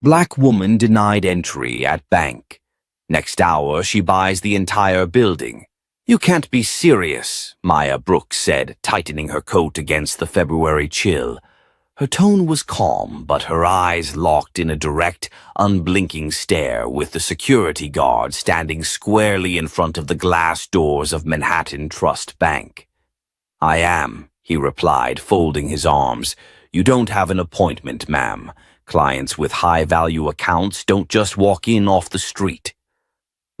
Black woman denied entry at bank. Next hour, she buys the entire building. You can't be serious, Maya Brooks said, tightening her coat against the February chill. Her tone was calm, but her eyes locked in a direct, unblinking stare with the security guard standing squarely in front of the glass doors of Manhattan Trust Bank. "I am," he replied, folding his arms. "You don't have an appointment, ma'am. Clients with high-value accounts don't just walk in off the street."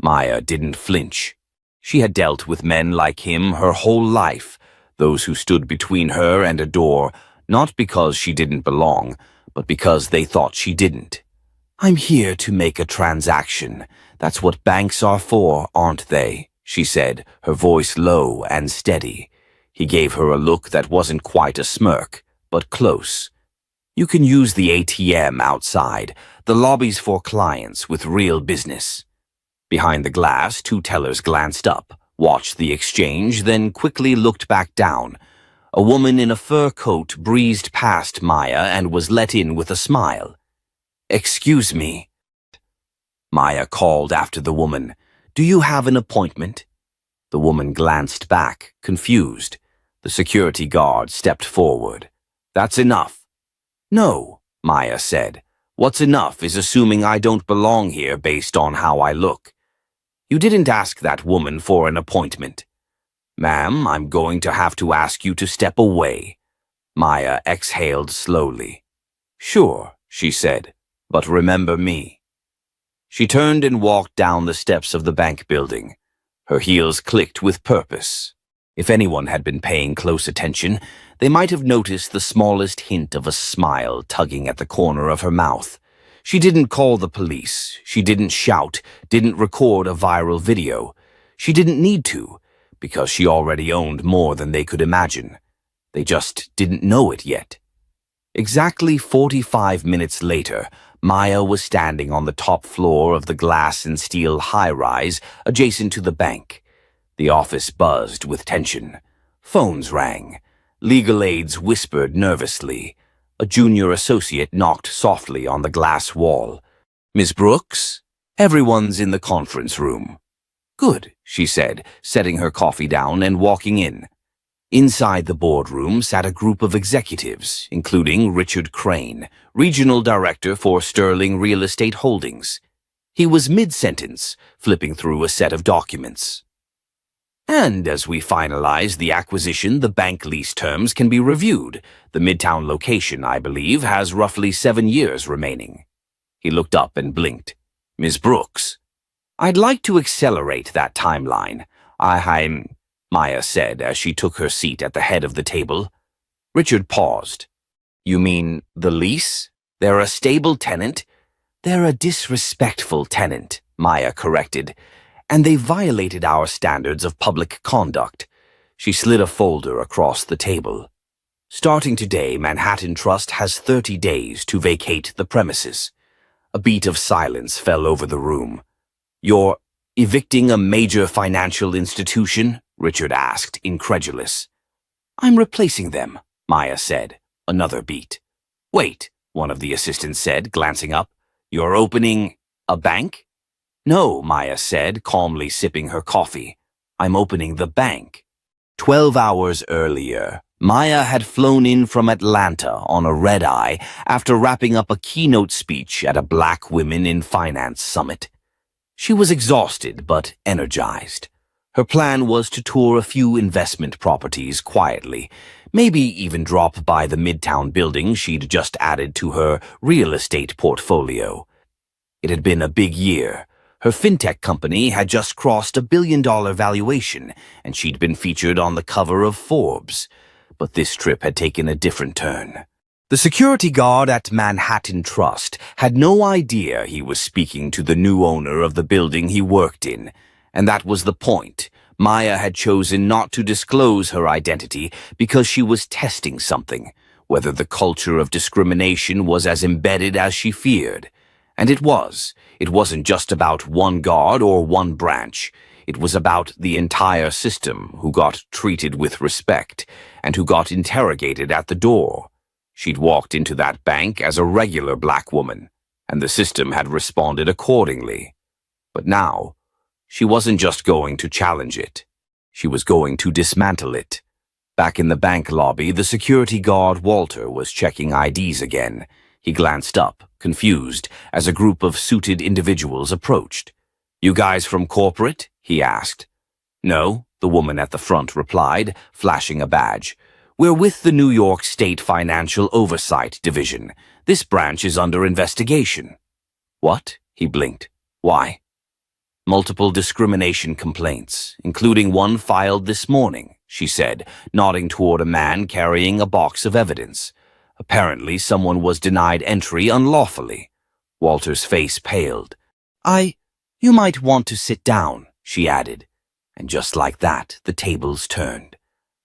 Maya didn't flinch. She had dealt with men like him her whole life, those who stood between her and a door, not because she didn't belong, but because they thought she didn't. "I'm here to make a transaction. That's what banks are for, aren't they?" she said, her voice low and steady. He gave her a look that wasn't quite a smirk, but close. "You can use the ATM outside. The lobby's for clients with real business." Behind the glass, two tellers glanced up, watched the exchange, then quickly looked back down. A woman in a fur coat breezed past Maya and was let in with a smile. "Excuse me," Maya called after the woman. "Do you have an appointment?" The woman glanced back, confused. The security guard stepped forward. "That's enough." "No," Maya said. "What's enough is assuming I don't belong here based on how I look. You didn't ask that woman for an appointment." "Ma'am, I'm going to have to ask you to step away." Maya exhaled slowly. "Sure," she said, "but remember me." She turned and walked down the steps of the bank building. Her heels clicked with purpose. If anyone had been paying close attention, they might have noticed the smallest hint of a smile tugging at the corner of her mouth. She didn't call the police. She didn't shout, didn't record a viral video. She didn't need to, because she already owned more than they could imagine. They just didn't know it yet. Exactly 45 minutes later, Maya was standing on the top floor of the glass and steel high-rise adjacent to the bank. The office buzzed with tension. Phones rang. Legal aides whispered nervously. A junior associate knocked softly on the glass wall. "Miss Brooks? Everyone's in the conference room." "Good," she said, setting her coffee down and walking in. Inside the boardroom sat a group of executives, including Richard Crane, regional director for Sterling Real Estate Holdings. He was mid-sentence, flipping through a set of documents. "And as we finalize the acquisition, the bank lease terms can be reviewed. The Midtown location, I believe, has roughly 7 years remaining." He looked up and blinked. "Ms. Brooks, I'd like to accelerate that timeline. Maya said as she took her seat at the head of the table. Richard paused. "You mean the lease? They're a stable tenant?" "They're a disrespectful tenant," Maya corrected. "And they violated our standards of public conduct." She slid a folder across the table. "Starting today, Manhattan Trust has 30 days to vacate the premises." A beat of silence fell over the room. "You're evicting a major financial institution?" Richard asked, incredulous. "I'm replacing them," Maya said. Another beat. "Wait," one of the assistants said, glancing up. "You're opening a bank?" "No," Maya said, calmly sipping her coffee. "I'm opening the bank." 12 hours earlier, Maya had flown in from Atlanta on a red-eye after wrapping up a keynote speech at a Black Women in Finance summit. She was exhausted but energized. Her plan was to tour a few investment properties quietly, maybe even drop by the Midtown building she'd just added to her real estate portfolio. It had been a big year. Her fintech company had just crossed $1 billion valuation, and she'd been featured on the cover of Forbes. But this trip had taken a different turn. The security guard at Manhattan Trust had no idea he was speaking to the new owner of the building he worked in, and that was the point. Maya had chosen not to disclose her identity because she was testing something, whether the culture of discrimination was as embedded as she feared. And it was. It wasn't just about one guard or one branch. It was about the entire system who got treated with respect and who got interrogated at the door. She'd walked into that bank as a regular Black woman. and the system had responded accordingly. But now, she wasn't just going to challenge it. She was going to dismantle it. Back in the bank lobby, the security guard Walter was checking IDs again. He glanced up, confused, as a group of suited individuals approached. "You guys from corporate?" he asked. "No," the woman at the front replied, flashing a badge. "We're with the New York State Financial Oversight Division. This branch is under investigation." "What?" he blinked. "Why?" "Multiple discrimination complaints, including one filed this morning," she said, nodding toward a man carrying a box of evidence. Apparently, someone was denied entry unlawfully. Walter's face paled. You might want to sit down," she added. And just like that, the tables turned.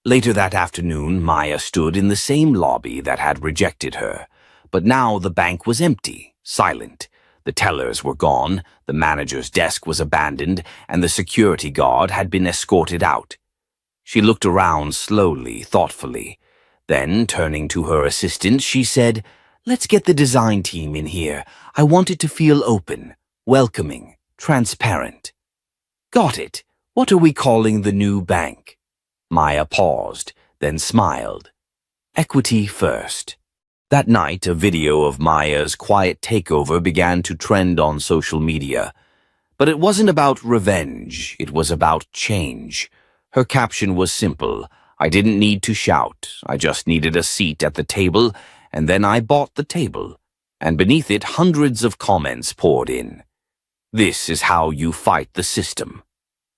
Later that afternoon, Maya stood in the same lobby that had rejected her. But now the bank was empty, silent. The tellers were gone, the manager's desk was abandoned, and the security guard had been escorted out. She looked around slowly, thoughtfully. Then, turning to her assistant, she said, "Let's get the design team in here. I want it to feel open, welcoming, transparent." "Got it. What are we calling the new bank?" Maya paused, then smiled. "Equity first." That night, a video of Maya's quiet takeover began to trend on social media. But it wasn't about revenge, it was about change. Her caption was simple. "I didn't need to shout, I just needed a seat at the table, and then I bought the table." And beneath it, hundreds of comments poured in. "This is how you fight the system."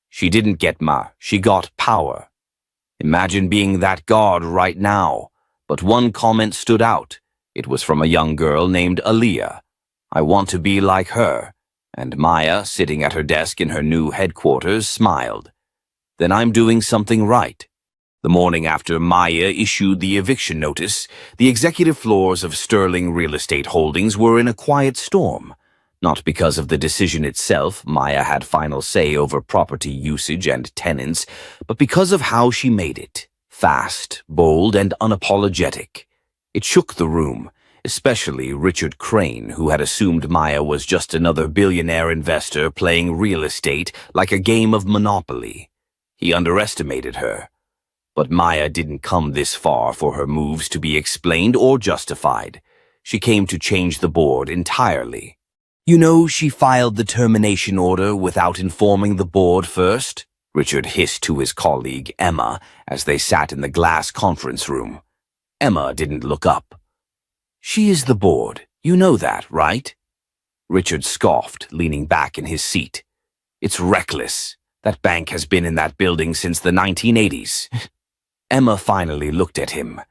She didn't get she got power. Imagine being that guard right now. But one comment stood out. It was from a young girl named Aaliyah. "I want to be like her." And Maya, sitting at her desk in her new headquarters, smiled. "Then I'm doing something right." The morning after Maya issued the eviction notice, the executive floors of Sterling Real Estate Holdings were in a quiet storm. Not because of the decision itself, Maya had final say over property usage and tenants, but because of how she made it. Fast, bold, and unapologetic. It shook the room, especially Richard Crane, who had assumed Maya was just another billionaire investor playing real estate like a game of Monopoly. He underestimated her. But Maya didn't come this far for her moves to be explained or justified. She came to change the board entirely. "You know, she filed the termination order without informing the board first," Richard hissed to his colleague, Emma, as they sat in the glass conference room. Emma didn't look up. "She is the board. You know that, right?" Richard scoffed, leaning back in his seat. "It's reckless. That bank has been in that building since the 1980s. Emma finally looked at him.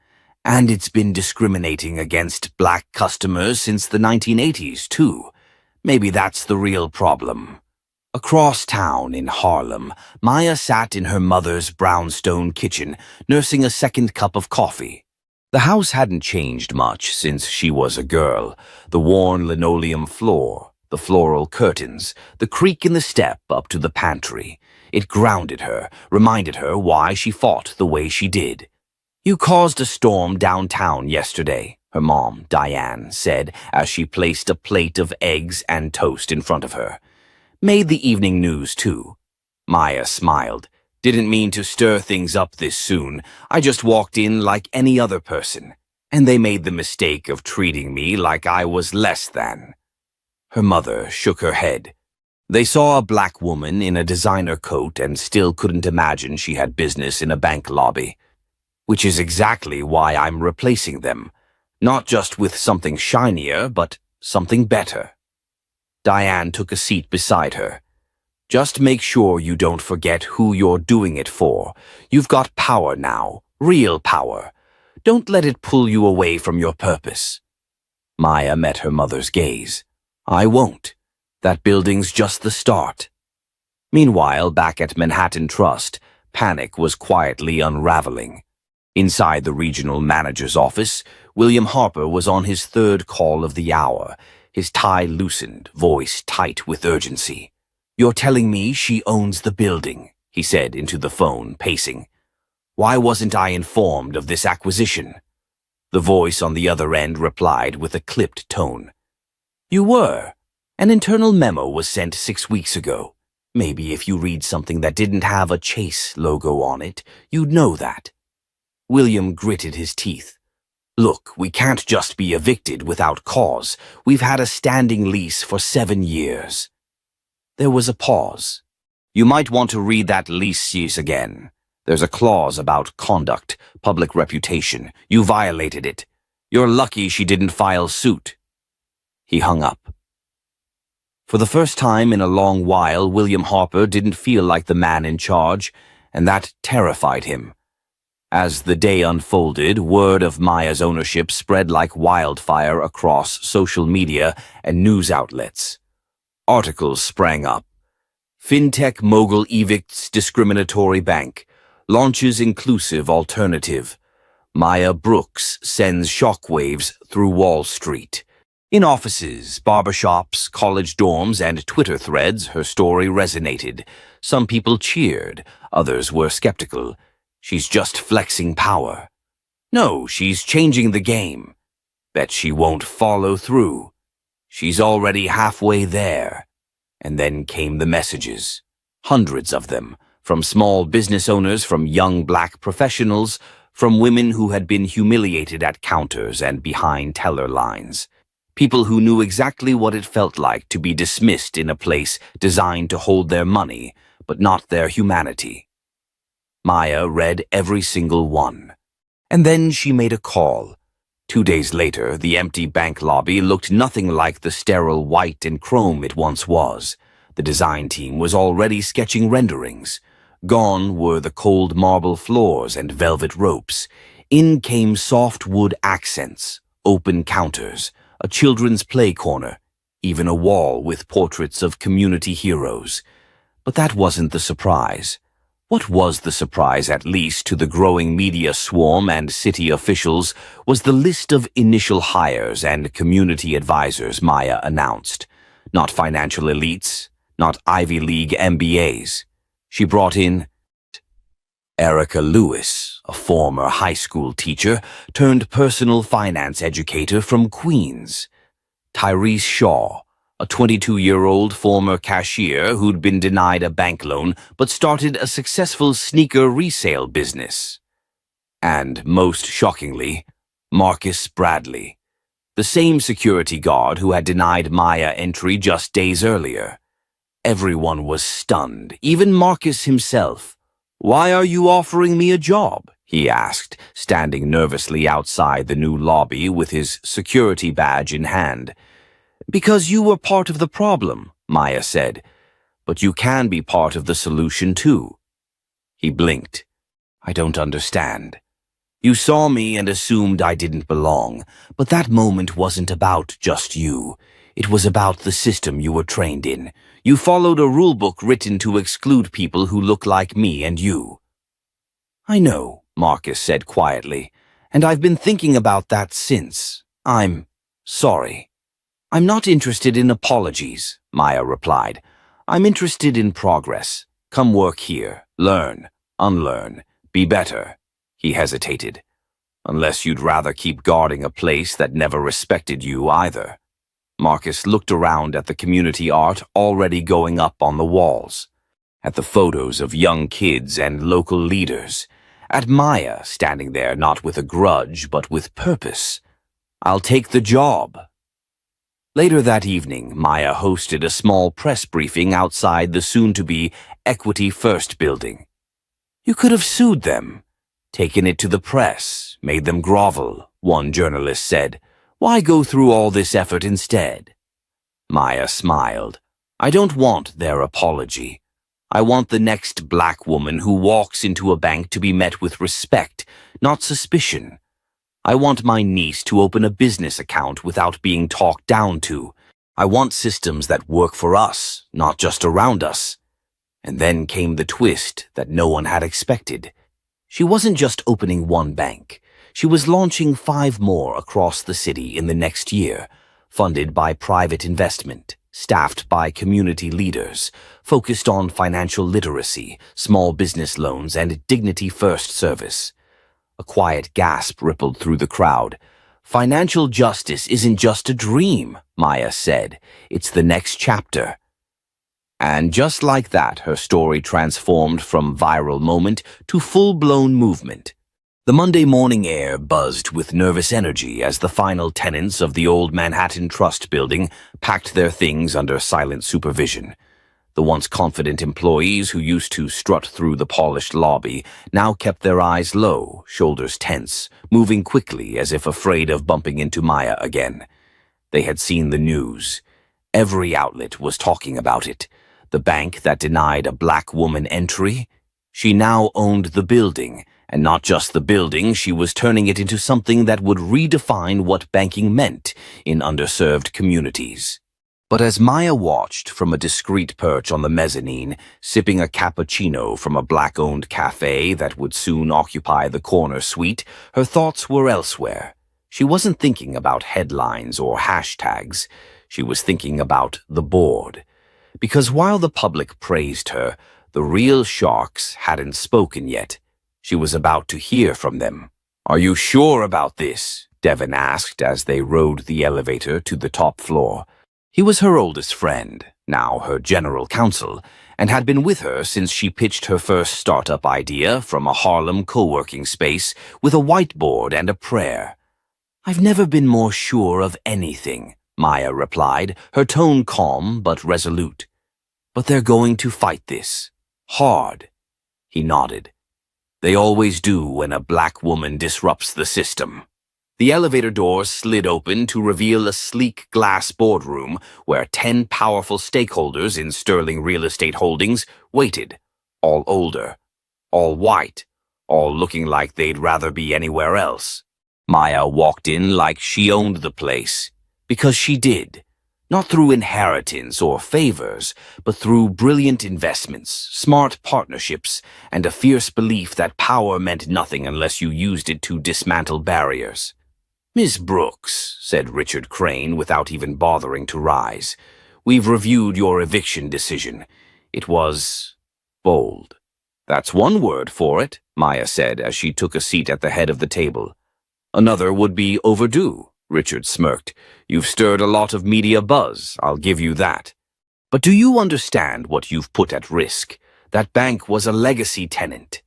"And it's been discriminating against black customers since the 1980s, too. Maybe that's the real problem." Across town in Harlem, Maya sat in her mother's brownstone kitchen, nursing a second cup of coffee. The house hadn't changed much since she was a girl. The worn linoleum floor, the floral curtains, the creak in the step up to the pantry. It grounded her, reminded her why she fought the way she did. "You caused a storm downtown yesterday," her mom, Diane, said as she placed a plate of eggs and toast in front of her. "Made the evening news, too." Maya smiled. "Didn't mean to stir things up this soon. I just walked in like any other person, and they made the mistake of treating me like I was less than." Her mother shook her head. They saw a black woman in a designer coat and still couldn't imagine she had business in a bank lobby. "Which is exactly why I'm replacing them. Not just with something shinier, but something better." Diane took a seat beside her. "Just make sure you don't forget who you're doing it for. You've got power now, real power. Don't let it pull you away from your purpose." Maya met her mother's gaze. "I won't. That building's just the start." Meanwhile, back at Manhattan Trust, panic was quietly unraveling. Inside the regional manager's office, William Harper was on his third call of the hour, his tie loosened, voice tight with urgency. "You're telling me she owns the building," he said into the phone, pacing. "Why wasn't I informed of this acquisition?" The voice on the other end replied with a clipped tone. You were. An internal memo was sent 6 weeks ago. Maybe if you read something that didn't have a Chase logo on it, you'd know that. William gritted his teeth. Look, we can't just be evicted without cause. We've had a standing lease for 7 years. There was a pause. You might want to read that lease again. There's a clause about conduct, public reputation. You violated it. You're lucky she didn't file suit. He hung up. For the first time in a long while, William Harper didn't feel like the man in charge, and that terrified him. As the day unfolded, word of Maya's ownership spread like wildfire across social media and news outlets. Articles sprang up. Fintech mogul evicts discriminatory bank, launches inclusive alternative. Maya Brooks sends shockwaves through Wall Street. In offices, barbershops, college dorms, and Twitter threads, her story resonated. Some people cheered, others were skeptical. She's just flexing power. No, she's changing the game. Bet she won't follow through. She's already halfway there. And then came the messages. Hundreds of them, from small business owners, from young black professionals, from women who had been humiliated at counters and behind teller lines. People who knew exactly what it felt like to be dismissed in a place designed to hold their money, but not their humanity. Maya read every single one. And then she made a call. 2 days later, the empty bank lobby looked nothing like the sterile white and chrome it once was. The design team was already sketching renderings. Gone were the cold marble floors and velvet ropes. In came soft wood accents, open counters, a children's play corner, even a wall with portraits of community heroes. But that wasn't the surprise. What was the surprise, at least to the growing media swarm and city officials, was the list of initial hires and community advisors Maya announced. Not financial elites, not Ivy League MBAs. She brought in Erica Lewis, a former high school teacher turned personal finance educator from Queens. Tyrese Shaw, a 22-year-old former cashier who'd been denied a bank loan but started a successful sneaker resale business. And, most shockingly, Marcus Bradley, the same security guard who had denied Maya entry just days earlier. Everyone was stunned, even Marcus himself. "Why are you offering me a job?" he asked, standing nervously outside the new lobby with his security badge in hand. "Because you were part of the problem," Maya said. "But you can be part of the solution, too." He blinked. "I don't understand. You saw me and assumed I didn't belong, but that moment wasn't about just you. It was about the system you were trained in. You followed a rulebook written to exclude people who look like me and you." "I know," Marcus said quietly, "and I've been thinking about that since. I'm sorry." "I'm not interested in apologies," Maya replied. "I'm interested in progress. Come work here. Learn. Unlearn. Be better." He hesitated. "Unless you'd rather keep guarding a place that never respected you either." Marcus looked around at the community art already going up on the walls, at the photos of young kids and local leaders, at Maya standing there not with a grudge but with purpose. "I'll take the job." Later that evening, Maya hosted a small press briefing outside the soon-to-be Equity First building. "You could have sued them, taken it to the press, made them grovel," one journalist said. "Why go through all this effort instead?" Maya smiled. "I don't want their apology. I want the next black woman who walks into a bank to be met with respect, not suspicion. I want my niece to open a business account without being talked down to. I want systems that work for us, not just around us." And then came the twist that no one had expected. She wasn't just opening one bank. She was launching 5 more across the city in the next year, funded by private investment, staffed by community leaders, focused on financial literacy, small business loans, and dignity-first service. A quiet gasp rippled through the crowd. Financial justice isn't just a dream, Maya said. It's the next chapter. And just like that, her story transformed from viral moment to full-blown movement. The Monday morning air buzzed with nervous energy as the final tenants of the old Manhattan Trust building packed their things under silent supervision. The once confident employees who used to strut through the polished lobby now kept their eyes low, shoulders tense, moving quickly as if afraid of bumping into Maya again. They had seen the news. Every outlet was talking about it. The bank that denied a black woman entry? She now owned the building, and not just the building, she was turning it into something that would redefine what banking meant in underserved communities. But as Maya watched from a discreet perch on the mezzanine, sipping a cappuccino from a black-owned cafe that would soon occupy the corner suite, her thoughts were elsewhere. She wasn't thinking about headlines or hashtags. She was thinking about the board. Because while the public praised her, the real sharks hadn't spoken yet. She was about to hear from them. "Are you sure about this?" Devin asked as they rode the elevator to the top floor. He was her oldest friend, now her general counsel, and had been with her since she pitched her first startup idea from a Harlem co-working space with a whiteboard and a prayer. "I've never been more sure of anything," Maya replied, her tone calm but resolute. "But they're going to fight this. Hard." He nodded. "They always do when a black woman disrupts the system." The elevator doors slid open to reveal a sleek glass boardroom where 10 powerful stakeholders in Sterling Real Estate Holdings waited, all older, all white, all looking like they'd rather be anywhere else. Maya walked in like she owned the place, because she did. Not through inheritance or favors, but through brilliant investments, smart partnerships, and a fierce belief that power meant nothing unless you used it to dismantle barriers. "Miss Brooks," said Richard Crane without even bothering to rise, "we've reviewed your eviction decision. It was bold." "That's one word for it," Maya said as she took a seat at the head of the table. "Another would be overdue," Richard smirked. "You've stirred a lot of media buzz, I'll give you that. But do you understand what you've put at risk? That bank was a legacy tenant.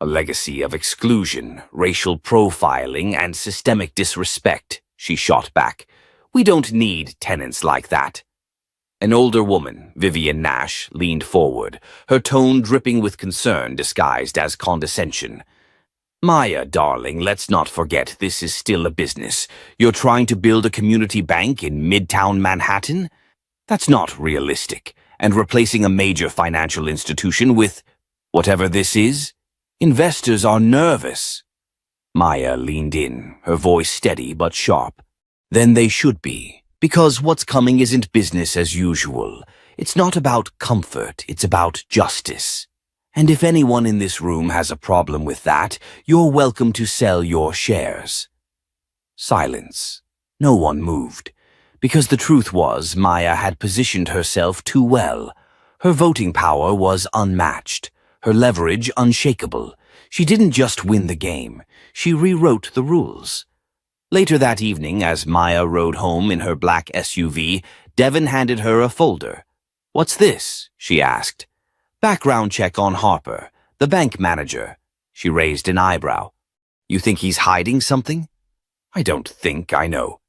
A legacy of exclusion, racial profiling, and systemic disrespect," she shot back. "We don't need tenants like that." An older woman, Vivian Nash, leaned forward, her tone dripping with concern disguised as condescension. "Maya, darling, let's not forget this is still a business. You're trying to build a community bank in Midtown Manhattan? That's not realistic. And replacing a major financial institution with whatever this is? Investors are nervous." Maya leaned in, her voice steady but sharp. "Then they should be, because what's coming isn't business as usual. It's not about comfort, it's about justice. And if anyone in this room has a problem with that, you're welcome to sell your shares." Silence. No one moved. Because the truth was, Maya had positioned herself too well. Her voting power was unmatched, her leverage unshakable. She didn't just win the game, she rewrote the rules. Later that evening, as Maya rode home in her black SUV, Devin handed her a folder. "What's this?" she asked. "Background check on Harper, the bank manager." She raised an eyebrow. "You think he's hiding something?" "I don't think, I know."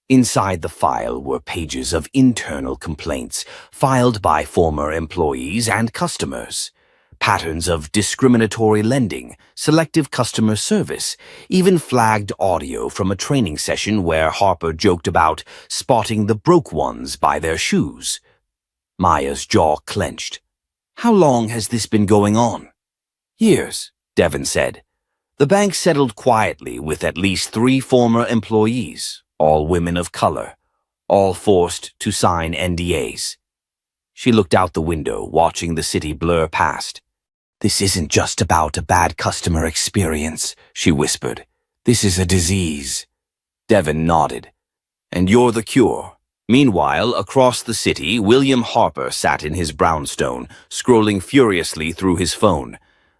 Inside the file were pages of internal complaints filed by former employees and customers. Patterns of discriminatory lending, selective customer service, even flagged audio from a training session where Harper joked about spotting the broke ones by their shoes. Maya's jaw clenched. "How long has this been going on?" "Years," Devin said. "The bank settled quietly with at least 3 former employees, all women of color, all forced to sign NDAs. She looked out the window, watching the city blur past. "This isn't just about a bad customer experience," she whispered. "This is a disease." Devin nodded. "And you're the cure." Meanwhile, across the city, William Harper sat in his brownstone, scrolling furiously through his phone.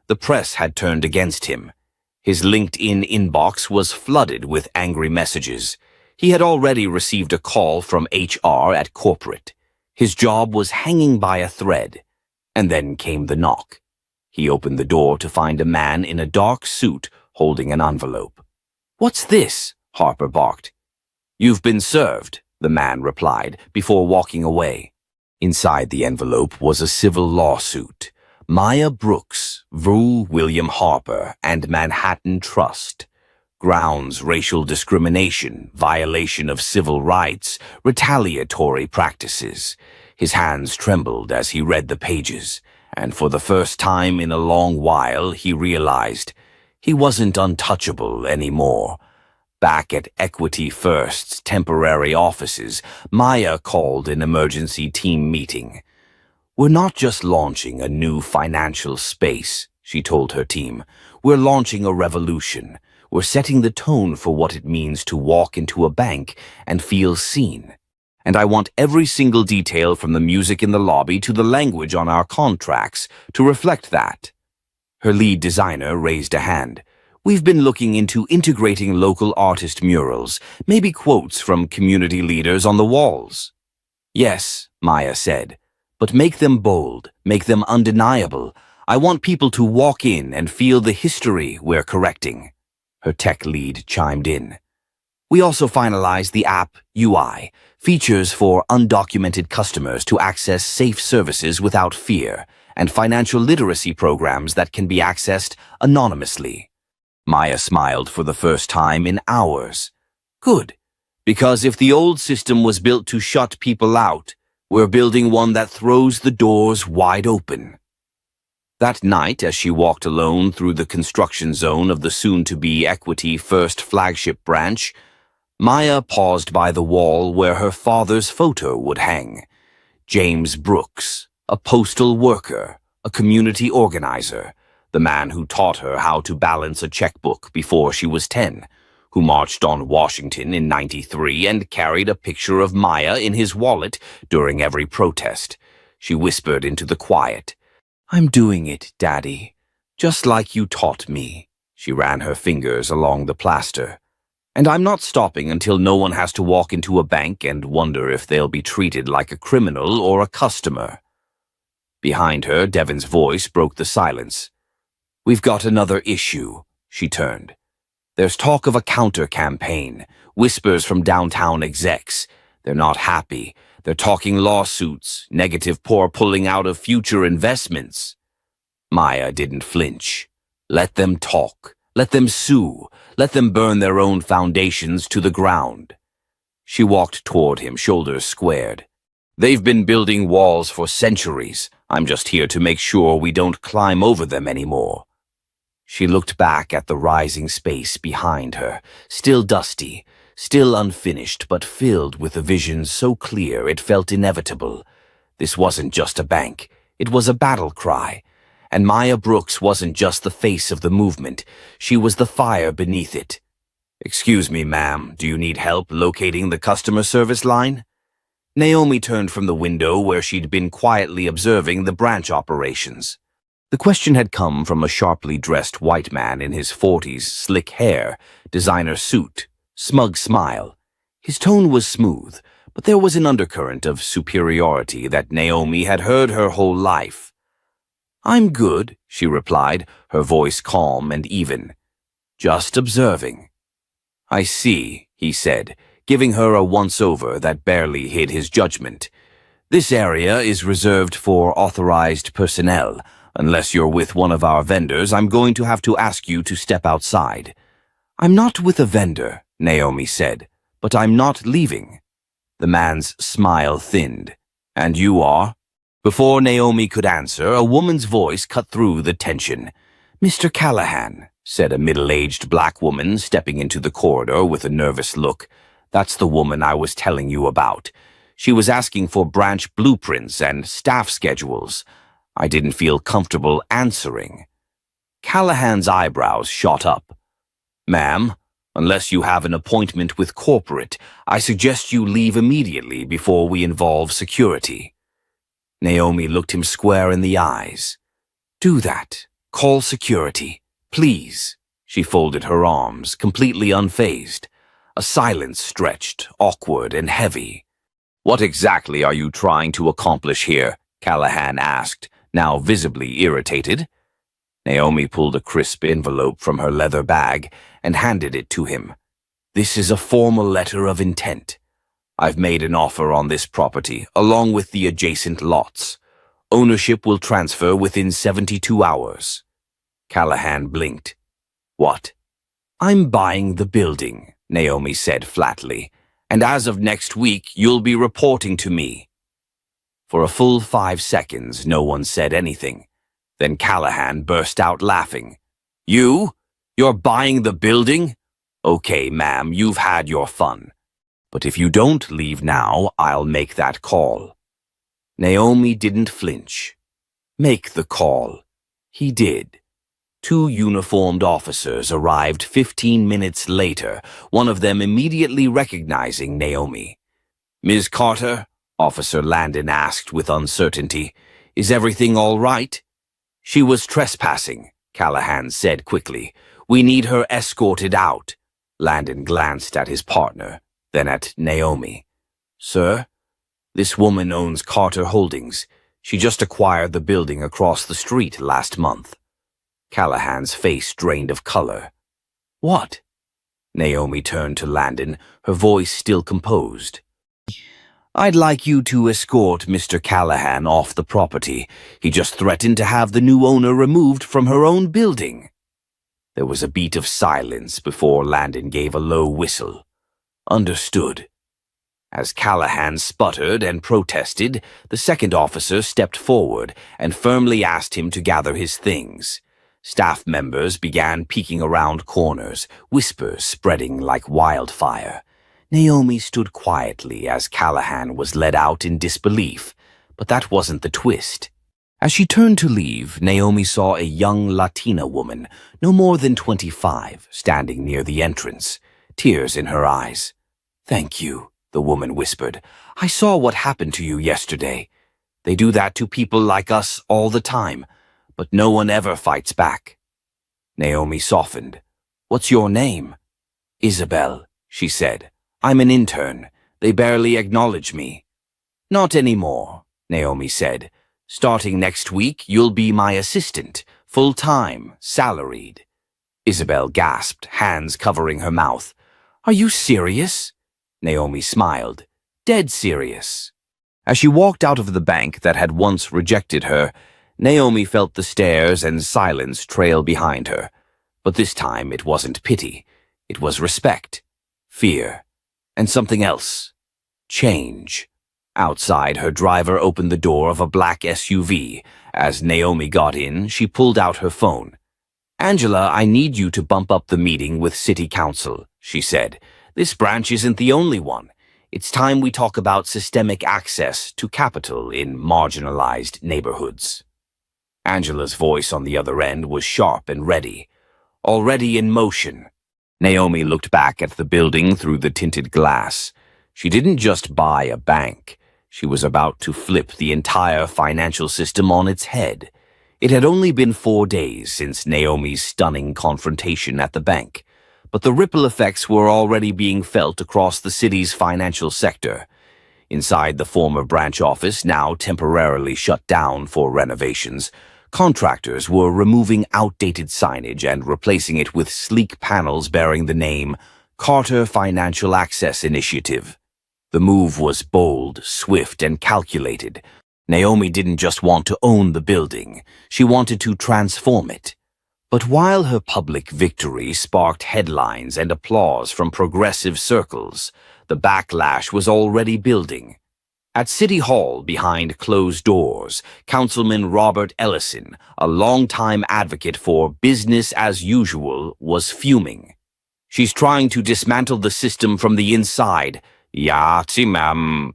The press had turned against him. His LinkedIn inbox was flooded with angry messages. He had already received a call from HR at corporate. His job was hanging by a thread. And then came the knock. He opened the door to find a man in a dark suit holding an envelope. "What's this?" Harper barked. "You've been served," the man replied, before walking away. Inside the envelope was a civil lawsuit. Maya Brooks, v. William Harper, and Manhattan Trust. Grounds: racial discrimination, violation of civil rights, retaliatory practices. His hands trembled as he read the pages, and for the first time in a long while he realized he wasn't untouchable anymore. Back at Equity First's temporary offices, Maya called an emergency team meeting. "We're not just launching a new financial space," she told her team. "We're launching a revolution. We're setting the tone for what it means to walk into a bank and feel seen. And I want every single detail from the music in the lobby to the language on our contracts to reflect that." Her lead designer raised a hand. "We've been looking into integrating local artist murals, maybe quotes from community leaders on the walls." "Yes," Maya said, "but make them bold, make them undeniable. I want people to walk in and feel the history we're correcting." Her tech lead chimed in. "We also finalized the app UI, features for undocumented customers to access safe services without fear, and financial literacy programs that can be accessed anonymously." Maya smiled for the first time in hours. "Good, because if the old system was built to shut people out, we're building one that throws the doors wide open." That night, as she walked alone through the construction zone of the soon-to-be Equity First flagship branch, Maya paused by the wall where her father's photo would hang. James Brooks, a postal worker, a community organizer, the man who taught her how to balance a checkbook before she was 10, who marched on Washington in '93 and carried a picture of Maya in his wallet during every protest. She whispered into the quiet, "I'm doing it, Daddy, just like you taught me." She ran her fingers along the plaster. "And I'm not stopping until no one has to walk into a bank and wonder if they'll be treated like a criminal or a customer." Behind her, Devon's voice broke the silence. "We've got another issue," she turned. "There's talk of a counter-campaign, whispers from downtown execs. They're not happy. They're talking lawsuits, negative pour pulling out of future investments." Maya didn't flinch. Let them talk. Let them sue. Let them burn their own foundations to the ground. She walked toward him, shoulders squared. "They've been building walls for centuries. I'm just here to make sure we don't climb over them anymore." She looked back at the rising space behind her, still dusty, still unfinished, but filled with a vision so clear it felt inevitable. This wasn't just a bank. It was a battle cry. And Maya Brooks wasn't just the face of the movement. She was the fire beneath it. "Excuse me, ma'am, do you need help locating the customer service line?" Naomi turned from the window where she'd been quietly observing the branch operations. The question had come from a sharply dressed white man in his 40s, slick hair, designer suit, smug smile. His tone was smooth, but there was an undercurrent of superiority that Naomi had heard her whole life. "I'm good," she replied, her voice calm and even. "Just observing." "I see," he said, giving her a once-over that barely hid his judgment. "This area is reserved for authorized personnel. Unless you're with one of our vendors, I'm going to have to ask you to step outside." "I'm not with a vendor," Naomi said, "but I'm not leaving." The man's smile thinned. "And you are?" Before Naomi could answer, a woman's voice cut through the tension. "Mr. Callahan," said a middle-aged black woman stepping into the corridor with a nervous look. "That's the woman I was telling you about. She was asking for branch blueprints and staff schedules. I didn't feel comfortable answering." Callahan's eyebrows shot up. "Ma'am, unless you have an appointment with corporate, I suggest you leave immediately before we involve security." Naomi looked him square in the eyes. "Do that. Call security, please," She folded her arms, completely unfazed. A silence stretched, awkward and heavy. "What exactly are you trying to accomplish here?" Callahan asked, now visibly irritated. Naomi pulled a crisp envelope from her leather bag and handed it to him. "This is a formal letter of intent. I've made an offer on this property, along with the adjacent lots. Ownership will transfer within 72 hours. Callahan blinked. "What?" "I'm buying the building," Naomi said flatly, "and as of next week, you'll be reporting to me." For a full 5 seconds, no one said anything. Then Callahan burst out laughing. "You? You're buying the building? Okay, ma'am, you've had your fun. But if you don't leave now, I'll make that call." Naomi didn't flinch. Make the call. He did. 2 uniformed officers arrived 15 minutes later, one of them immediately recognizing Naomi. "Ms. Carter?" Officer Landon asked with uncertainty. "Is everything all right?" "She was trespassing," Callahan said quickly. "We need her escorted out." Landon glanced at his partner, then at Naomi. "Sir, this woman owns Carter Holdings. She just acquired the building across the street last month." Callahan's face drained of color. "What?" Naomi turned to Landon, her voice still composed. "I'd like you to escort Mr. Callahan off the property. He just threatened to have the new owner removed from her own building." There was a beat of silence before Landon gave a low whistle. "Understood." As Callahan sputtered and protested, the second officer stepped forward and firmly asked him to gather his things. Staff members began peeking around corners, whispers spreading like wildfire. Naomi stood quietly as Callahan was led out in disbelief, but that wasn't the twist. As she turned to leave, Naomi saw a young Latina woman, no more than 25, standing near the entrance, tears in her eyes. "Thank you," the woman whispered. "I saw what happened to you yesterday. They do that to people like us all the time, but no one ever fights back." Naomi softened. "What's your name?" "Isabel," she said. "I'm an intern. They barely acknowledge me." "Not anymore," Naomi said. "Starting next week, you'll be my assistant, full-time, salaried." Isabel gasped, hands covering her mouth. "Are you serious?" Naomi smiled. "Dead serious." As she walked out of the bank that had once rejected her, Naomi felt the stares and silence trail behind her. But this time it wasn't pity. It was respect, fear, and something else. Change. Outside, her driver opened the door of a black SUV. As Naomi got in, she pulled out her phone. "Angela, I need you to bump up the meeting with City Council," she said. "This branch isn't the only one. It's time we talk about systemic access to capital in marginalized neighborhoods." Angela's voice on the other end was sharp and ready. "Already in motion." Naomi looked back at the building through the tinted glass. She didn't just buy a bank. She was about to flip the entire financial system on its head. It had only been 4 days since Naomi's stunning confrontation at the bank, but the ripple effects were already being felt across the city's financial sector. Inside the former branch office, now temporarily shut down for renovations, contractors were removing outdated signage and replacing it with sleek panels bearing the name Carter Financial Access Initiative. The move was bold, swift, and calculated. Naomi didn't just want to own the building, she wanted to transform it. But while her public victory sparked headlines and applause from progressive circles, the backlash was already building. At City Hall, behind closed doors, Councilman Robert Ellison, a longtime advocate for business as usual, was fuming. "She's trying to dismantle the system from the inside." "Ja, ma'am,"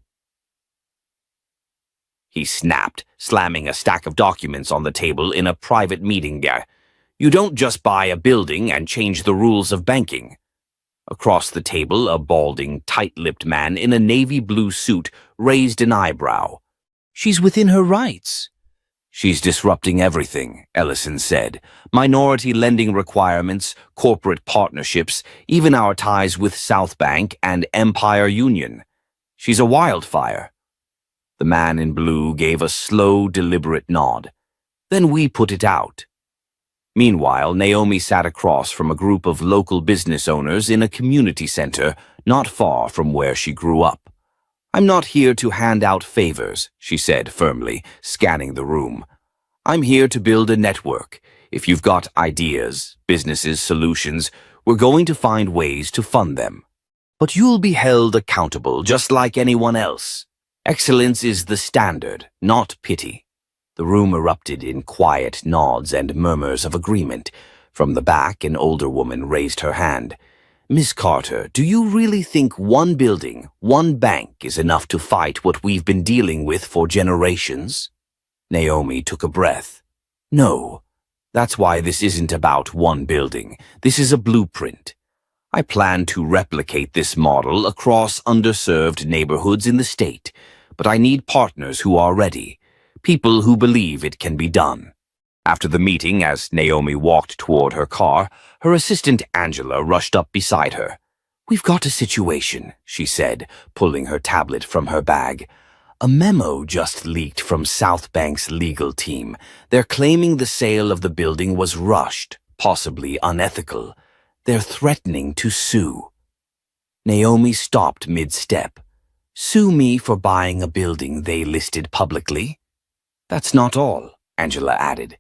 he snapped, slamming a stack of documents on the table in a private meeting. "You don't just buy a building and change the rules of banking." Across the table, a balding, tight-lipped man in a navy blue suit raised an eyebrow. "She's within her rights." She's disrupting everything, Ellison said. Minority lending requirements, corporate partnerships, even our ties with South Bank and Empire Union. She's a wildfire. The man in blue gave a slow, deliberate nod. Then we put it out. Meanwhile, Naomi sat across from a group of local business owners in a community center not far from where she grew up. I'm not here to hand out favors, she said firmly, scanning the room. I'm here to build a network. If you've got ideas, businesses, solutions, we're going to find ways to fund them. But you'll be held accountable just like anyone else. Excellence is the standard, not pity. The room erupted in quiet nods and murmurs of agreement. From the back, an older woman raised her hand. Miss Carter, do you really think one building, one bank is enough to fight what we've been dealing with for generations? Naomi took a breath. No. That's why this isn't about one building. This is a blueprint. I plan to replicate this model across underserved neighborhoods in the state, but I need partners who are ready. People who believe it can be done. After the meeting, as Naomi walked toward her car, her assistant Angela rushed up beside her. We've got a situation, she said, pulling her tablet from her bag. A memo just leaked from South Bank's legal team. They're claiming the sale of the building was rushed, possibly unethical. They're threatening to sue. Naomi stopped mid-step. Sue me for buying a building they listed publicly? That's not all, Angela added.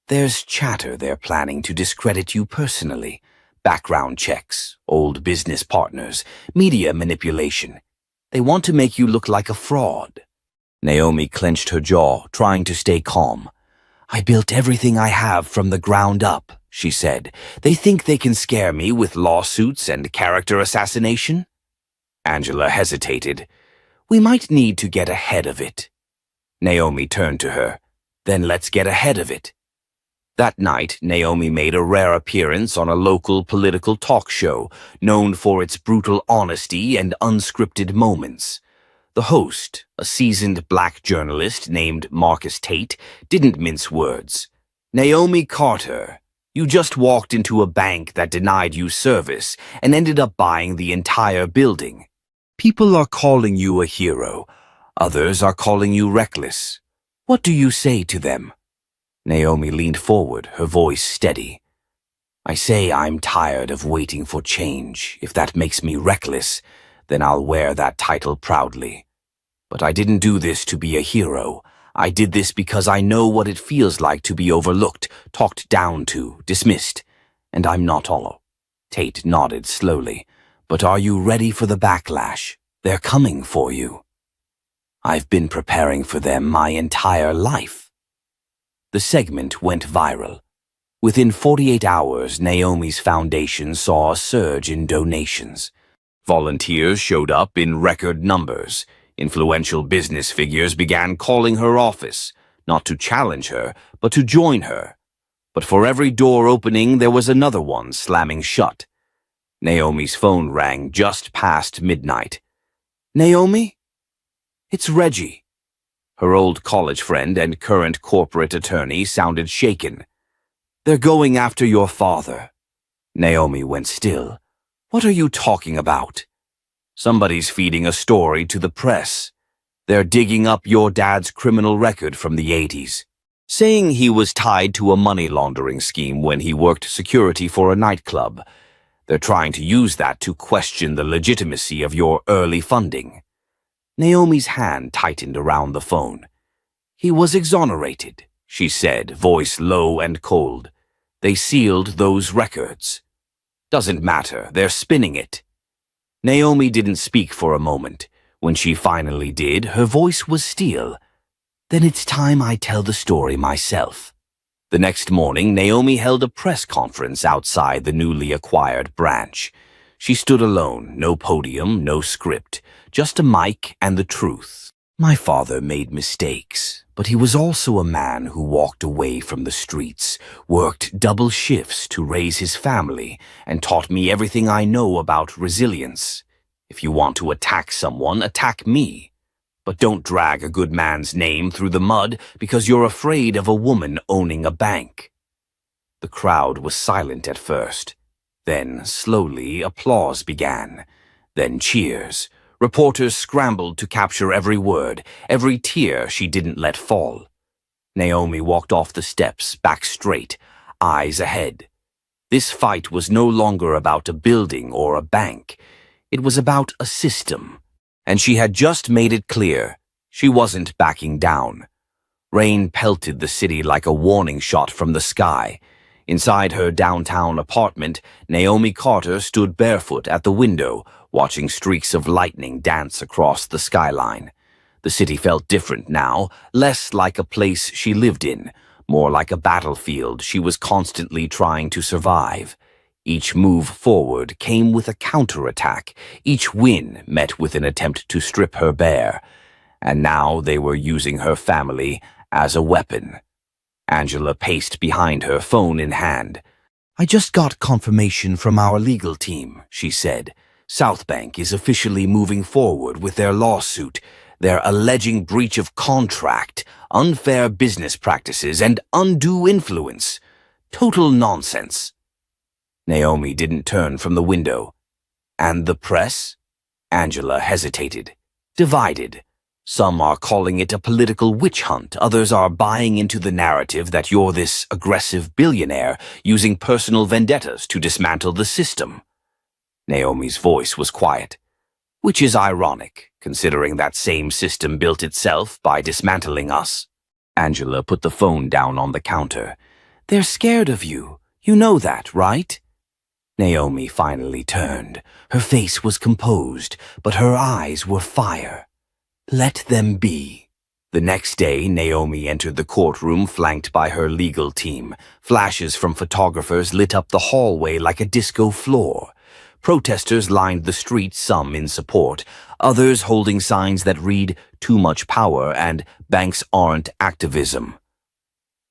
There's chatter they're planning to discredit you personally. Background checks, old business partners, media manipulation. They want to make you look like a fraud. Naomi clenched her jaw, trying to stay calm. I built everything I have from the ground up, she said. They think they can scare me with lawsuits and character assassination? Angela hesitated. We might need to get ahead of it. Naomi turned to her. Then let's get ahead of it. That night, Naomi made a rare appearance on a local political talk show, known for its brutal honesty and unscripted moments. The host, a seasoned black journalist named Marcus Tate, didn't mince words. Naomi Carter, you just walked into a bank that denied you service and ended up buying the entire building. People are calling you a hero. Others are calling you reckless. What do you say to them? Naomi leaned forward, her voice steady. I say I'm tired of waiting for change. If that makes me reckless, then I'll wear that title proudly. But I didn't do this to be a hero. I did this because I know what it feels like to be overlooked, talked down to, dismissed. And I'm not hollow. Tate nodded slowly. But are you ready for the backlash? They're coming for you. I've been preparing for them my entire life. The segment went viral. Within 48 hours, Naomi's foundation saw a surge in donations. Volunteers showed up in record numbers. Influential business figures began calling her office, not to challenge her, but to join her. But for every door opening, there was another one slamming shut. Naomi's phone rang just past midnight. Naomi? It's Reggie. Her old college friend and current corporate attorney sounded shaken. They're going after your father. Naomi went still. What are you talking about? Somebody's feeding a story to the press. They're digging up your dad's criminal record from the 80s, saying he was tied to a money laundering scheme when he worked security for a nightclub. They're trying to use that to question the legitimacy of your early funding. Naomi's hand tightened around the phone. He was exonerated, she said, voice low and cold. They sealed those records. Doesn't matter, they're spinning it. Naomi didn't speak for a moment. When she finally did, her voice was steel. Then it's time I tell the story myself. The next morning, Naomi held a press conference outside the newly acquired branch. She stood alone, no podium, no script, just a mic and the truth. My father made mistakes, but he was also a man who walked away from the streets, worked double shifts to raise his family, and taught me everything I know about resilience. If you want to attack someone, attack me. but don't drag a good man's name through the mud because you're afraid of a woman owning a bank." The crowd was silent at first. Then, slowly, applause began. Then cheers. Reporters scrambled to capture every word, every tear she didn't let fall. Naomi walked off the steps, back straight, eyes ahead. This fight was no longer about a building or a bank. It was about a system. And she had just made it clear she wasn't backing down. Rain pelted the city like a warning shot from the sky. Inside her downtown apartment, Naomi Carter stood barefoot at the window, watching streaks of lightning dance across the skyline. The city felt different now, less like a place she lived in, more like a battlefield she was constantly trying to survive. Each move forward came with a counterattack, each win met with an attempt to strip her bare. And now they were using her family as a weapon. Angela paced behind her, phone in hand. "I just got confirmation from our legal team," she said. "South Bank is officially moving forward with their lawsuit. They're alleging breach of contract, unfair business practices, and undue influence. Total nonsense." Naomi didn't turn from the window. "And the press?" Angela hesitated. "Divided. Some are calling it a political witch hunt. Others are buying into the narrative that you're this aggressive billionaire using personal vendettas to dismantle the system." Naomi's voice was quiet, which is ironic, considering that same system built itself by dismantling us. Angela put the phone down on the counter. "They're scared of you. You know that, right?" Naomi finally turned. Her face was composed, but her eyes were fire. "Let them be." The next day, Naomi entered the courtroom flanked by her legal team. Flashes from photographers lit up the hallway like a disco floor. Protesters lined the street, some in support, others holding signs that read, "Too much power" and "Banks aren't activism."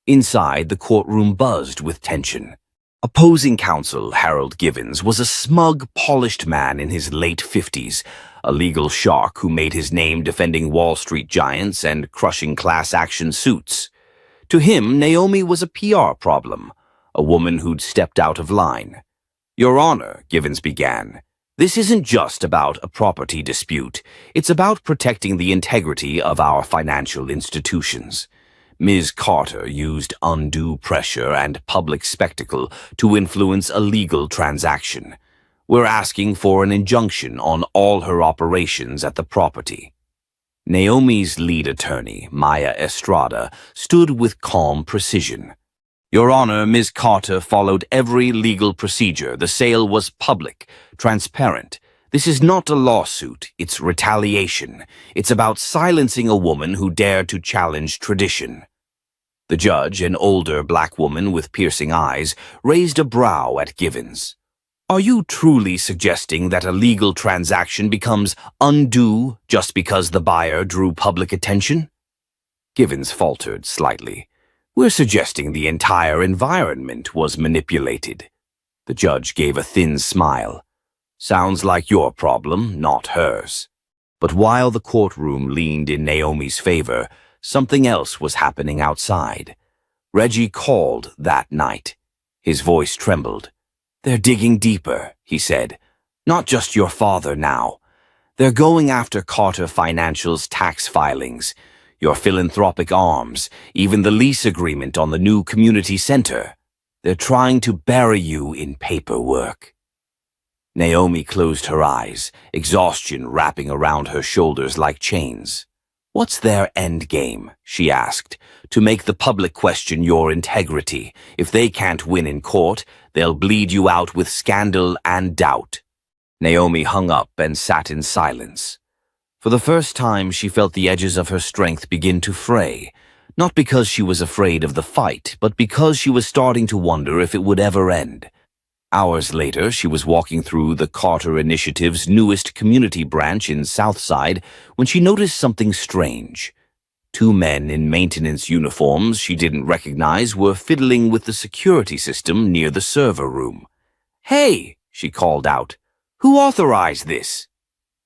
Inside, the courtroom buzzed with tension. Opposing counsel Harold Givens was a smug, polished man in his late 50s, a legal shark who made his name defending Wall Street giants and crushing class-action suits. To him, Naomi was a PR problem, a woman who'd stepped out of line. "Your Honor," Givens began, "this isn't just about a property dispute. It's about protecting the integrity of our financial institutions. Ms. Carter used undue pressure and public spectacle to influence a legal transaction. We're asking for an injunction on all her operations at the property." Naomi's lead attorney, Maya Estrada, stood with calm precision. "Your Honor, Ms. Carter followed every legal procedure. The sale was public, transparent. This is not a lawsuit, it's retaliation. It's about silencing a woman who dared to challenge tradition." The judge, an older black woman with piercing eyes, raised a brow at Givens. "Are you truly suggesting that a legal transaction becomes undue just because the buyer drew public attention?" Givens faltered slightly. "We're suggesting the entire environment was manipulated." The judge gave a thin smile. "Sounds like your problem, not hers." But while the courtroom leaned in Naomi's favor, something else was happening outside. Reggie called that night. His voice trembled. "They're digging deeper," he said. "Not just your father now. They're going after Carter Financial's tax filings, your philanthropic arms, even the lease agreement on the new community center. They're trying to bury you in paperwork." Naomi closed her eyes, exhaustion wrapping around her shoulders like chains. "What's their end game?" she asked. "To make the public question your integrity. If they can't win in court, they'll bleed you out with scandal and doubt." Naomi hung up and sat in silence. For the first time, she felt the edges of her strength begin to fray, not because she was afraid of the fight, but because she was starting to wonder if it would ever end. Hours later, she was walking through the Carter Initiative's newest community branch in Southside when she noticed something strange. Two men in maintenance uniforms she didn't recognize were fiddling with the security system near the server room. "Hey!" she called out. "Who authorized this?"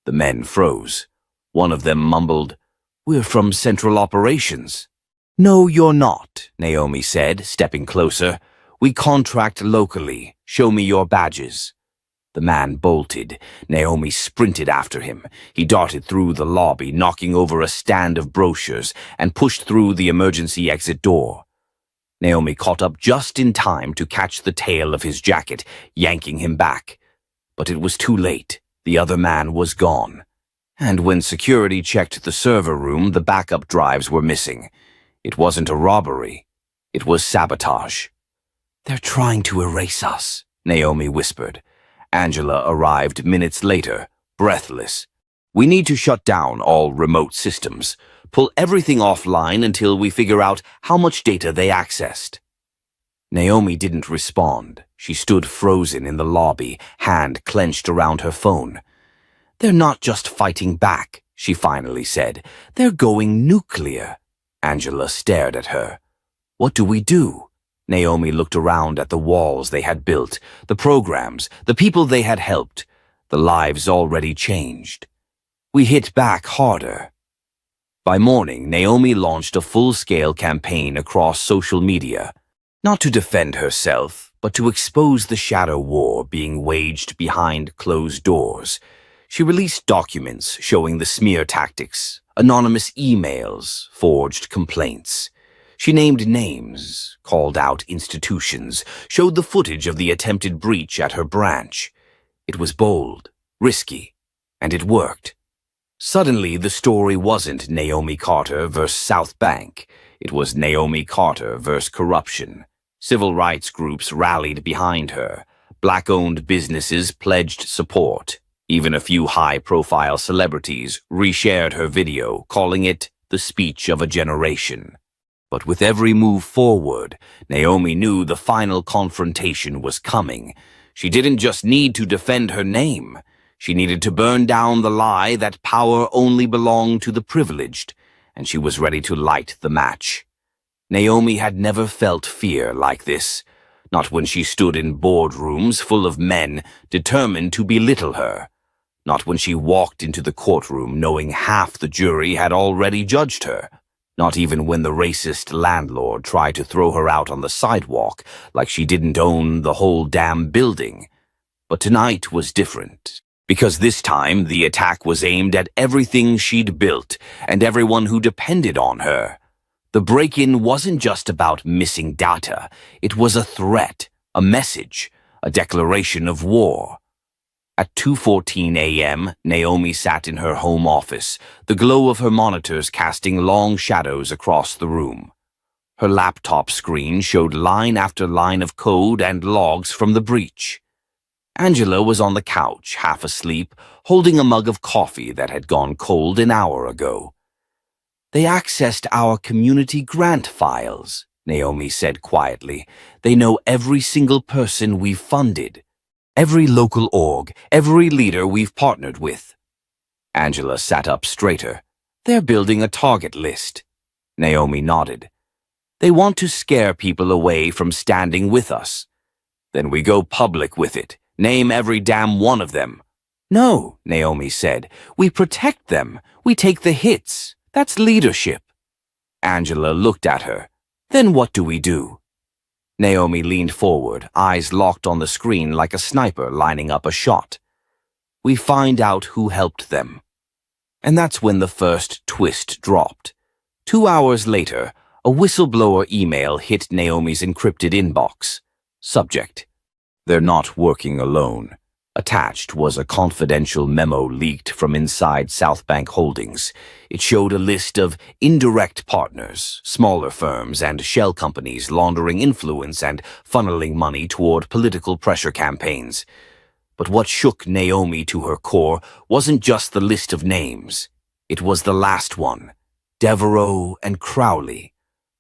The men froze. One of them mumbled, We're from Central Operations. No, you're not, Naomi said, stepping closer. We contract locally. Show me your badges. The man bolted. Naomi sprinted after him. He darted through the lobby, knocking over a stand of brochures, and pushed through the emergency exit door. Naomi caught up just in time to catch the tail of his jacket, yanking him back. But it was too late. The other man was gone. And when security checked the server room, the backup drives were missing. It wasn't a robbery. It was sabotage. They're trying to erase us, Naomi whispered. Angela arrived minutes later, breathless. We need to shut down all remote systems. Pull everything offline until we figure out how much data they accessed. Naomi didn't respond. She stood frozen in the lobby, hand clenched around her phone. They're not just fighting back, she finally said. They're going nuclear. Angela stared at her. What do we do? Naomi looked around at the walls they had built, the programs, the people they had helped, the lives already changed. We hit back harder. By morning, Naomi launched a full-scale campaign across social media, not to defend herself, but to expose the shadow war being waged behind closed doors. She released documents showing the smear tactics, anonymous emails, forged complaints. She named names, called out institutions, showed the footage of the attempted breach at her branch. It was bold, risky, and it worked. Suddenly, the story wasn't Naomi Carter versus South Bank. It was Naomi Carter versus corruption. Civil rights groups rallied behind her. Black-owned businesses pledged support. Even a few high-profile celebrities reshared her video, calling it the speech of a generation. But with every move forward, Naomi knew the final confrontation was coming. She didn't just need to defend her name. She needed to burn down the lie that power only belonged to the privileged, and she was ready to light the match. Naomi had never felt fear like this, not when she stood in boardrooms full of men determined to belittle her. Not when she walked into the courtroom knowing half the jury had already judged her. Not even when the racist landlord tried to throw her out on the sidewalk like she didn't own the whole damn building. But tonight was different, because this time the attack was aimed at everything she'd built and everyone who depended on her. The break-in wasn't just about missing data. It was a threat, a message, a declaration of war. At 2:14 a.m., Naomi sat in her home office, the glow of her monitors casting long shadows across the room. Her laptop screen showed line after line of code and logs from the breach. Angela was on the couch, half asleep, holding a mug of coffee that had gone cold an hour ago. They accessed our community grant files, Naomi said quietly. They know every single person we've funded. Every local org, every leader we've partnered with. Angela sat up straighter. They're building a target list. Naomi nodded. They want to scare people away from standing with us. Then we go public with it. Name every damn one of them. No, Naomi said. We protect them. We take the hits. That's leadership. Angela looked at her. Then what do we do? Naomi leaned forward, eyes locked on the screen like a sniper lining up a shot. We find out who helped them. And that's when the first twist dropped. 2 hours later, a whistleblower email hit Naomi's encrypted inbox. Subject: They're not working alone. Attached was a confidential memo leaked from inside South Bank Holdings. It showed a list of indirect partners, smaller firms and shell companies laundering influence and funneling money toward political pressure campaigns. But what shook Naomi to her core wasn't just the list of names. It was the last one, Devereaux and Crowley,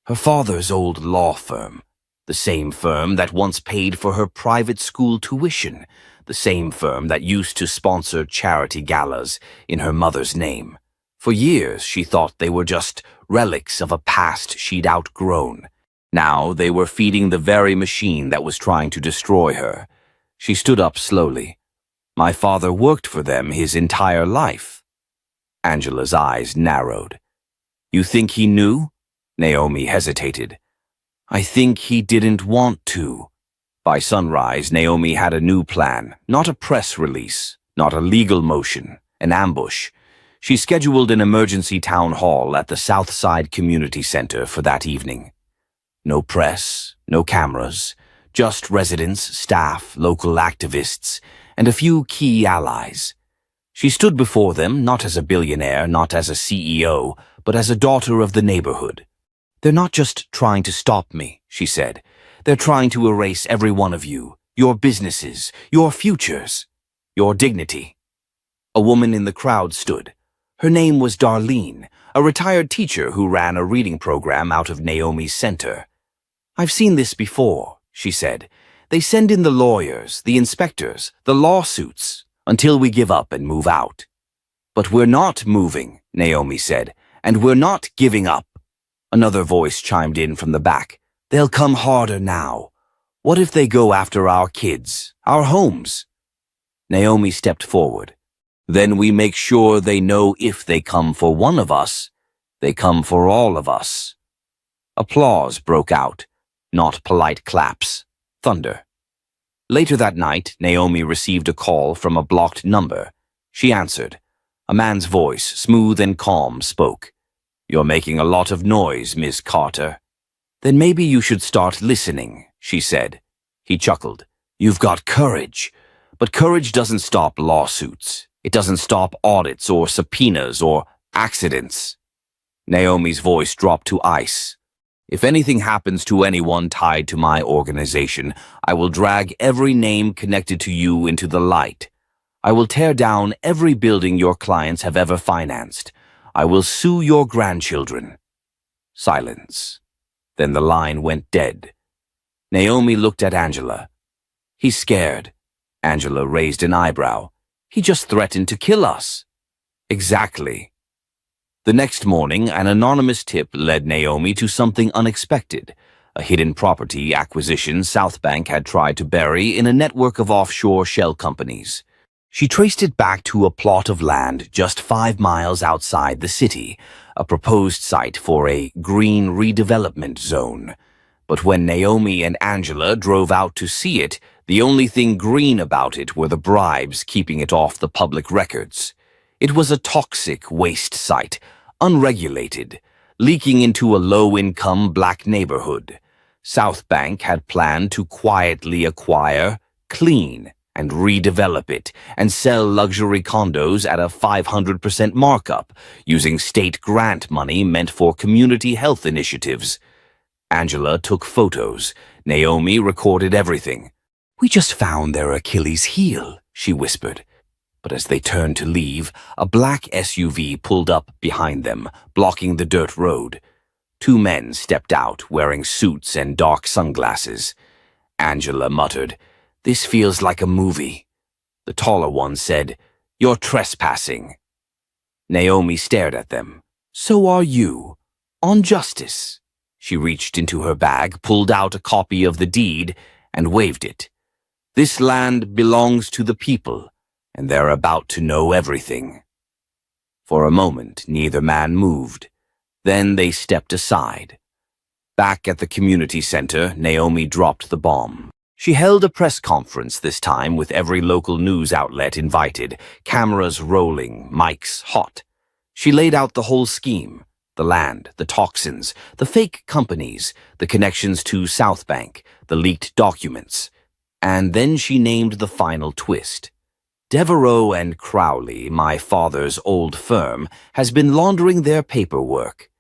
her father's old law firm, the same firm that once paid for her private school tuition, the same firm that used to sponsor charity galas in her mother's name. For years, she thought they were just relics of a past she'd outgrown. Now they were feeding the very machine that was trying to destroy her. She stood up slowly. My father worked for them his entire life. Angela's eyes narrowed. You think he knew? Naomi hesitated. I think he didn't want to. By sunrise, Naomi had a new plan, not a press release, not a legal motion, an ambush. She scheduled an emergency town hall at the Southside Community Center for that evening. No press, no cameras, just residents, staff, local activists, and a few key allies. She stood before them not as a billionaire, not as a CEO, but as a daughter of the neighborhood. They're not just trying to stop me, she said. They're trying to erase every one of you, your businesses, your futures, your dignity. A woman in the crowd stood. Her name was Darlene, a retired teacher who ran a reading program out of Naomi's center. I've seen this before, she said. They send in the lawyers, the inspectors, the lawsuits, until we give up and move out. But we're not moving, Naomi said, and we're not giving up. Another voice chimed in from the back. They'll come harder now. What if they go after our kids, our homes? Naomi stepped forward. Then we make sure they know if they come for one of us, they come for all of us. Applause broke out, not polite claps, thunder. Later that night, Naomi received a call from a blocked number. She answered. A man's voice, smooth and calm, spoke. You're making a lot of noise, Miss Carter. Then maybe you should start listening, she said. He chuckled. You've got courage. But courage doesn't stop lawsuits. It doesn't stop audits or subpoenas or accidents. Naomi's voice dropped to ice. If anything happens to anyone tied to my organization, I will drag every name connected to you into the light. I will tear down every building your clients have ever financed. I will sue your grandchildren. Silence. Then the line went dead. Naomi looked at Angela. He's scared. Angela raised an eyebrow. He just threatened to kill us. Exactly. The next morning, an anonymous tip led Naomi to something unexpected, a hidden property acquisition Southbank had tried to bury in a network of offshore shell companies. She traced it back to a plot of land just 5 miles outside the city, a proposed site for a green redevelopment zone. But when Naomi and Angela drove out to see it, the only thing green about it were the bribes keeping it off the public records. It was a toxic waste site, unregulated, leaking into a low-income black neighborhood. Southbank had planned to quietly acquire, clean, and redevelop it, and sell luxury condos at a 500% markup, using state grant money meant for community health initiatives. Angela took photos. Naomi recorded everything. We just found their Achilles heel, she whispered. But as they turned to leave, a black SUV pulled up behind them, blocking the dirt road. 2 men stepped out, wearing suits and dark sunglasses. Angela muttered, This feels like a movie. The taller one said, You're trespassing. Naomi stared at them. So are you. On justice. She reached into her bag, pulled out a copy of the deed, and waved it. This land belongs to the people, and they're about to know everything. For a moment, neither man moved. Then they stepped aside. Back at the community center, Naomi dropped the bomb. She held a press conference this time with every local news outlet invited, cameras rolling, mics hot. She laid out the whole scheme, the land, the toxins, the fake companies, the connections to Southbank, the leaked documents. And then she named the final twist. Devereaux and Crowley, my father's old firm, has been laundering their paperwork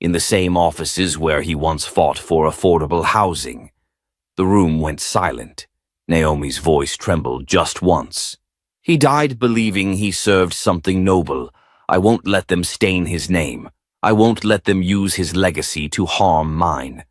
in the same offices where he once fought for affordable housing. The room went silent. Naomi's voice trembled just once. He died believing he served something noble. I won't let them stain his name. I won't let them use his legacy to harm mine.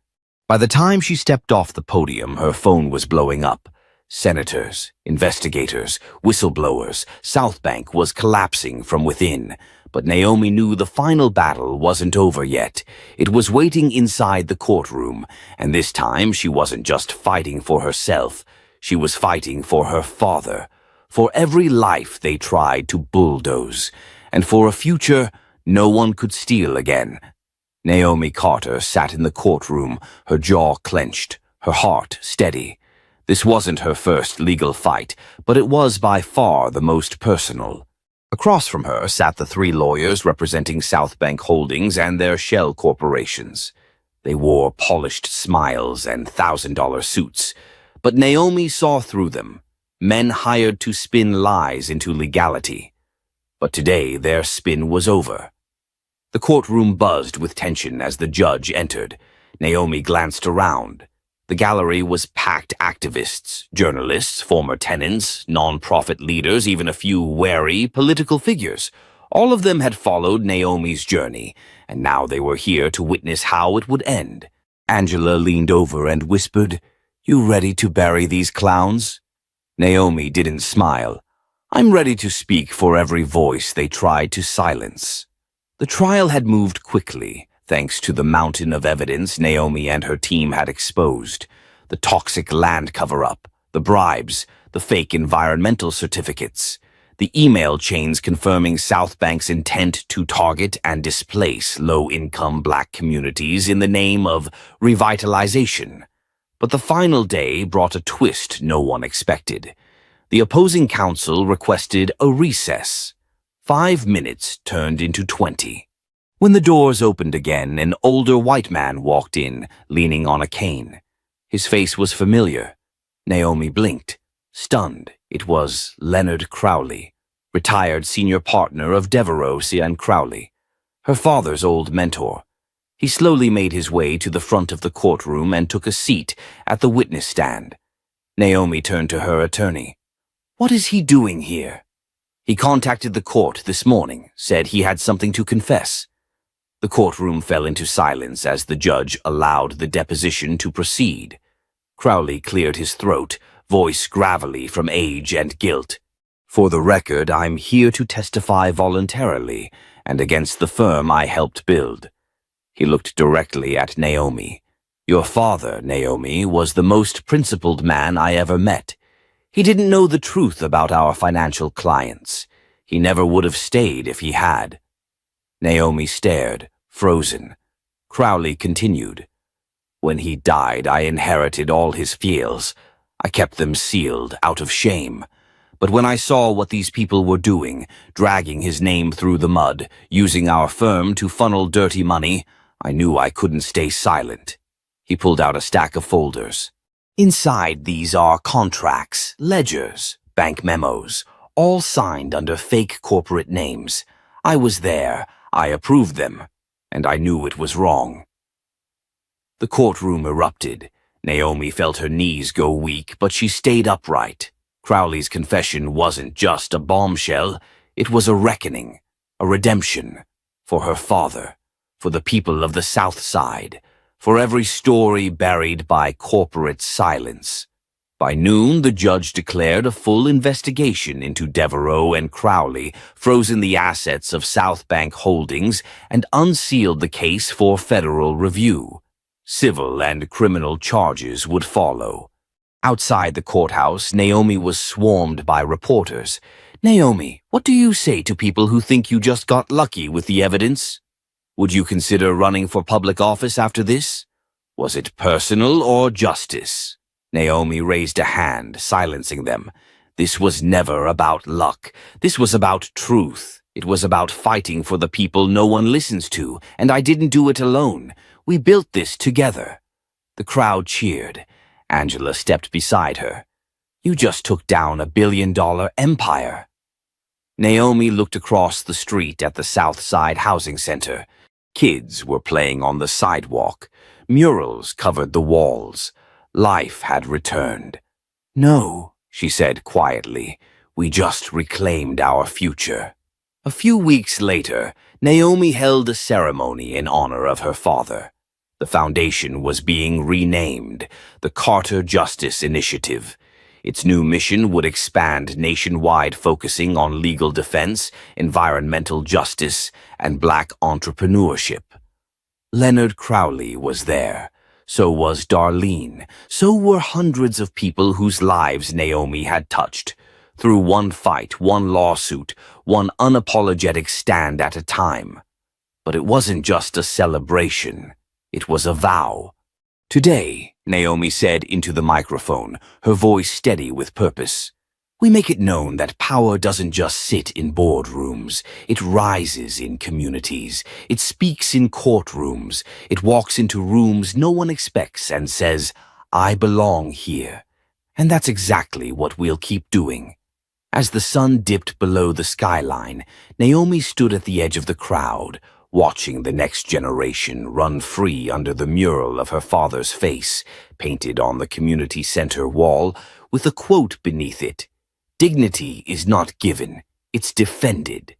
By the time she stepped off the podium, her phone was blowing up. Senators, investigators, whistleblowers, Southbank was collapsing from within. But Naomi knew the final battle wasn't over yet. It was waiting inside the courtroom, and this time she wasn't just fighting for herself. She was fighting for her father, for every life they tried to bulldoze, and for a future no one could steal again. Naomi Carter sat in the courtroom, her jaw clenched, her heart steady. This wasn't her first legal fight, but it was by far the most personal. Across from her sat the three lawyers representing South Bank Holdings and their shell corporations. They wore polished smiles and $1,000 suits, but Naomi saw through them. Men hired to spin lies into legality. But today their spin was over. The courtroom buzzed with tension as the judge entered. Naomi glanced around. The gallery was packed activists, journalists, former tenants, non-profit leaders, even a few wary political figures. All of them had followed Naomi's journey, and now they were here to witness how it would end. Angela leaned over and whispered, "You ready to bury these clowns?" Naomi didn't smile. "I'm ready to speak for every voice they tried to silence." The trial had moved quickly, thanks to the mountain of evidence Naomi and her team had exposed. The toxic land cover-up, the bribes, the fake environmental certificates, the email chains confirming South Bank's intent to target and displace low-income black communities in the name of revitalization. But the final day brought a twist no one expected. The opposing counsel requested a recess. 5 minutes turned into 20. When the doors opened again, an older white man walked in, leaning on a cane. His face was familiar. Naomi blinked, stunned. It was Leonard Crowley, retired senior partner of Devereaux and Crowley, her father's old mentor. He slowly made his way to the front of the courtroom and took a seat at the witness stand. Naomi turned to her attorney. "What is he doing here?" "He contacted the court this morning, said he had something to confess." The courtroom fell into silence as the judge allowed the deposition to proceed. Crowley cleared his throat, voice gravelly from age and guilt. "For the record, I'm here to testify voluntarily and against the firm I helped build." He looked directly at Naomi. "Your father, Naomi, was the most principled man I ever met. He didn't know the truth about our financial clients. He never would have stayed if he had." Naomi stared, frozen. Crowley continued. "When he died, I inherited all his fields. I kept them sealed, out of shame. But when I saw what these people were doing, dragging his name through the mud, using our firm to funnel dirty money, I knew I couldn't stay silent." He pulled out a stack of folders. "Inside these are contracts, ledgers, bank memos, all signed under fake corporate names. I was there, I approved them, and I knew it was wrong." The courtroom erupted. Naomi felt her knees go weak, but she stayed upright. Crowley's confession wasn't just a bombshell, it was a reckoning, a redemption, for her father, for the people of the South Side, for every story buried by corporate silence. By noon, the judge declared a full investigation into Devereaux and Crowley, frozen the assets of South Bank Holdings, and unsealed the case for federal review. Civil and criminal charges would follow. Outside the courthouse, Naomi was swarmed by reporters. "Naomi, what do you say to people who think you just got lucky with the evidence? Would you consider running for public office after this? Was it personal or justice?" Naomi raised a hand, silencing them. "This was never about luck. This was about truth. It was about fighting for the people no one listens to, and I didn't do it alone. We built this together." The crowd cheered. Angela stepped beside her. "You just took down $1 billion empire." Naomi looked across the street at the South Side Housing Center. Kids were playing on the sidewalk. Murals covered the walls. Life had returned. "No," she said quietly, "we just reclaimed our future." A few weeks later, Naomi held a ceremony in honor of her father. The foundation was being renamed the Carter Justice Initiative. Its new mission would expand nationwide, focusing on legal defense, environmental justice, and black entrepreneurship. Leonard Crowley was there. So was Darlene. So were hundreds of people whose lives Naomi had touched. Through one fight, one lawsuit, one unapologetic stand at a time. But it wasn't just a celebration. It was a vow. Today, Naomi said into the microphone, her voice steady with purpose, we make it known that power doesn't just sit in boardrooms. It rises in communities. It speaks in courtrooms. It walks into rooms no one expects and says, I belong here. And that's exactly what we'll keep doing. As the sun dipped below the skyline, Naomi stood at the edge of the crowd, watching the next generation run free under the mural of her father's face, painted on the community center wall, with a quote beneath it, dignity is not given, it's defended.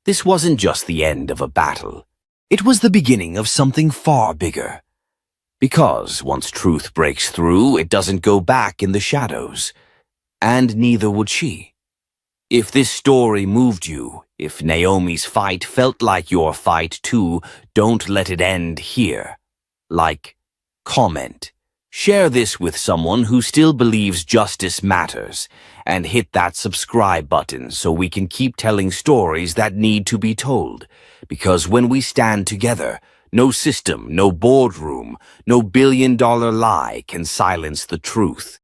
This wasn't just the end of a battle. It was the beginning of something far bigger. Because once truth breaks through, it doesn't go back in the shadows. And neither would she. If this story moved you, if Naomi's fight felt like your fight too, don't let it end here. Like, comment, share this with someone who still believes justice matters, and hit that subscribe button so we can keep telling stories that need to be told. Because when we stand together, no system, no boardroom, no billion-dollar lie can silence the truth.